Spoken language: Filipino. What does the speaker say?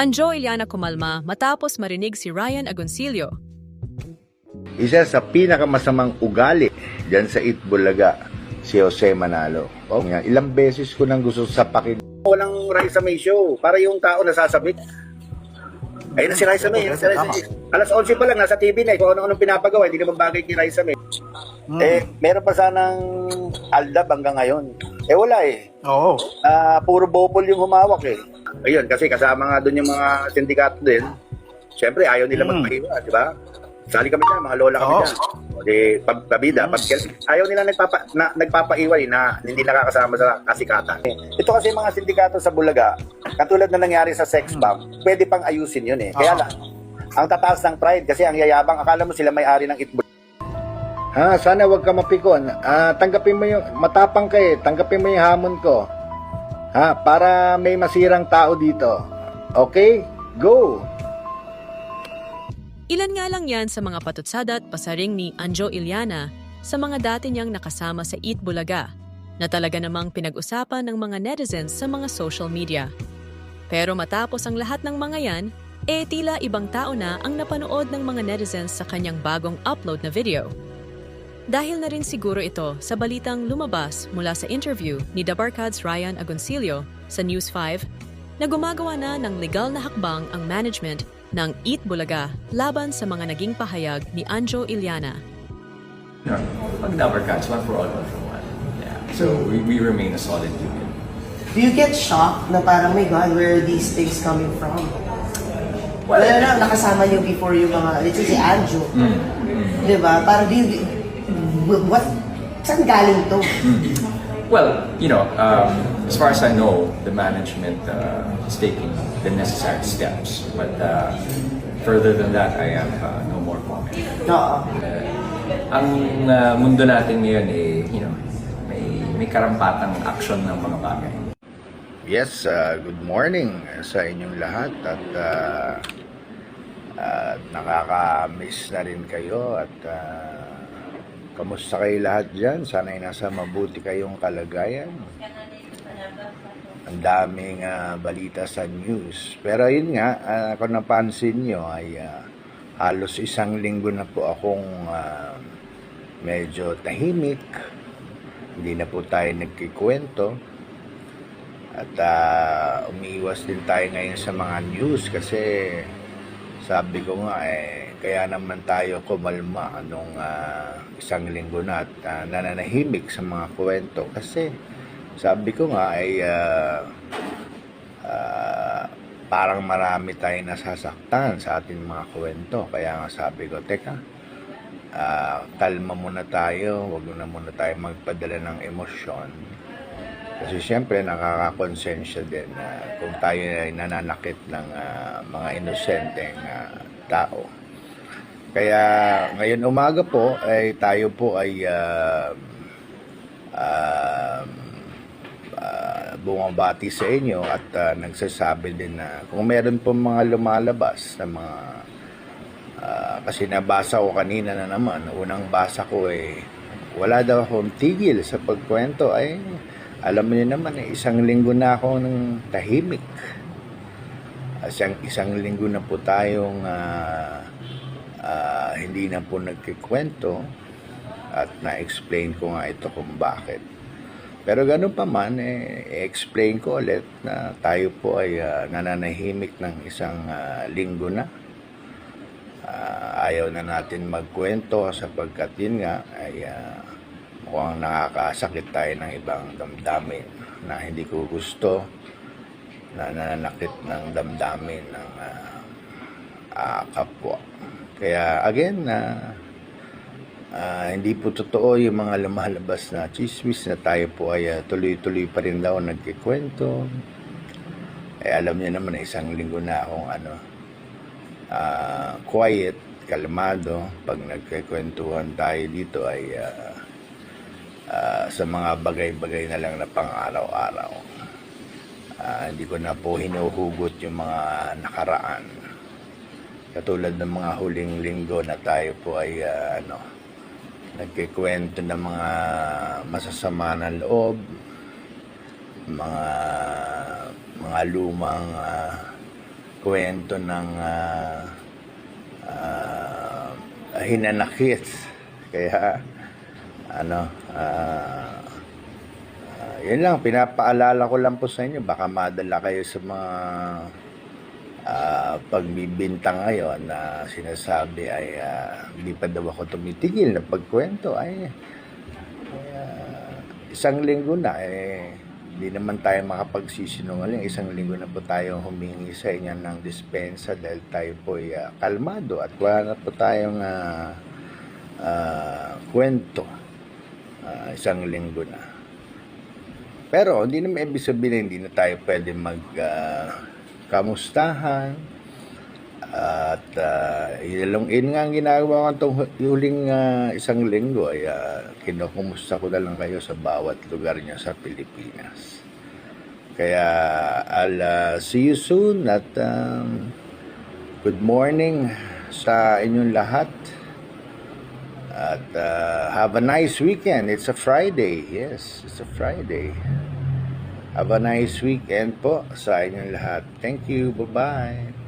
Anjo Iliana kumalma matapos marinig si Ryan Agoncillo. Isa sa pinakamasamang ugali dyan sa Itbulaga, si Jose Manalo. Ilang beses ko nang gusto sapakin. Walang Raisa May show, para yung tao nasasabik. Ayun na si Raisa May. Alas 11 pa lang, nasa TV na. Kung ano-anong pinapagawa, hindi naman bagay kay Raisa May. Meron pa sanang Aldab hanggang ngayon. Wala eh. Oo. Puro bopol yung humawak eh. Ayun, kasi kasama nga doon yung mga sindikato din. Siyempre, ayaw nila magpahiwa, di ba? Sali kami dyan, mga lola kami dyan. O di, pabida, ayaw nila nagpapaiway na hindi nakakasama sa kasikatan. Ito kasi mga sindikato sa Bulaga, katulad na nangyari sa sex bomb, pwede pang ayusin yun eh. Kaya lang, ang tataas ng pride kasi ang yayabang, akala mo sila may-ari ng Itbulaga. Sana wag ka mapikon. Tanggapin mo yung, matapang ka eh, tanggapin mo yung hamon ko. Para may masirang tao dito. Okay? Go! Ilan nga lang yan sa mga patutsada at pasaring ni Anjo Iliana sa mga dati niyang nakasama sa Eat Bulaga na talaga namang pinag-usapan ng mga netizens sa mga social media. Pero matapos ang lahat ng mga yan, tila ibang tao na ang napanood ng mga netizens sa kanyang bagong upload na video. Dahil na rin siguro ito sa balitang lumabas mula sa interview ni Dabarkad's Ryan Agoncillo sa News 5 na gumagawa na ng legal na hakbang ang management ng Eat Bulaga laban sa mga naging pahayag ni Anjo Iliana. Pag Dabarkad's, one for all, one for one. Yeah. So we remain a solid union. Do you get shocked na parang, my God, where are these things coming from? Well, na nakasama niyo before yung mga, let's say si Anjo. Diba? Parang, what? Saan galing to? Well, as far as I know, the management is taking the necessary steps. But further than that, I have no more comment. Oo. Ang mundo natin ngayon may karampatang action ng mga bagay. Yes, good morning sa inyong lahat at nakaka-miss na rin kayo at kamusta kayo lahat dyan? Sana'y nasa mabuti kayong kalagayan. Ang daming balita sa news. Pero yun nga, kung napansin nyo ay halos isang linggo na po akong medyo tahimik. Hindi na po tayo nagkikwento. At umiiwas din tayo ngayon sa mga news kasi sabi ko nga kaya naman tayo kumalma nung isang linggo na at nananahimik sa mga kwento kasi sabi ko nga ay parang marami tayong nasasaktan sa ating mga kwento. Kaya nga sabi ko, teka, kalma muna tayo, wag na muna tayo magpadala ng emosyon. Kasi siyempre nakakakonsensya din kung tayo ay nananakit ng mga inosenteng tao. Kaya ngayon umaga po ay tayo po ay bumabati sa inyo at nagsasabi din na kung meron po mga lumalabas na mga kasi nabasa ko kanina na naman, unang basa ko wala daw akong tigil sa pagkwento ay alam niyo naman isang linggo na ako ng tahimik. Isang linggo na po tayong hindi na po nagkikwento at na-explain ko nga ito kung bakit. Pero gano'n pa man, i-explain ko ulit na tayo po ay nananahimik ng isang linggo na. Ayaw na natin magkwento sapagkat yun nga ay mukhang nakakasakit tayo ng ibang damdamin na hindi ko gusto na nananakit ng damdamin ng kapwa. Kaya again, hindi po totoo yung mga lumalabas na chismis na tayo po ay tuloy-tuloy pa rin daw nagkikwento. Alam niyo naman na isang linggo na akong quiet, kalmado. Pag nagkikwentuhan tayo dito ay sa mga bagay-bagay na lang na pang-araw-araw. Hindi ko na po hinuhugot yung mga nakaraan. Katulad ng mga huling linggo na tayo po ay nagkikwento ng mga masasama na loob, mga lumang kwento ng hinanakit. Kaya ano, yun lang, pinapaalala ko lang po sa inyo, baka madala kayo sa mga pagbibinta ngayon na sinasabi ay hindi pa daw ako tumitigil na pagkwento. Ay, isang linggo na, hindi naman tayo makapagsisinungaling. Isang linggo na po tayo humingi sa inyo ng dispensa dahil tayo po ay kalmado at wala na po tayong kwento. Isang linggo na. Pero hindi naman ibig sabihin hindi na tayo pwede kamustahan at yun nga ang ginagawa ko itong huling isang linggo ay kinukumusta ko na lang kayo sa bawat lugar niya sa Pilipinas. Kaya I'll see you soon at good morning sa inyong lahat at have a nice weekend. It's a Friday. Yes, it's a Friday. Have a nice weekend po sa inyong lahat. Thank you. Bye-bye.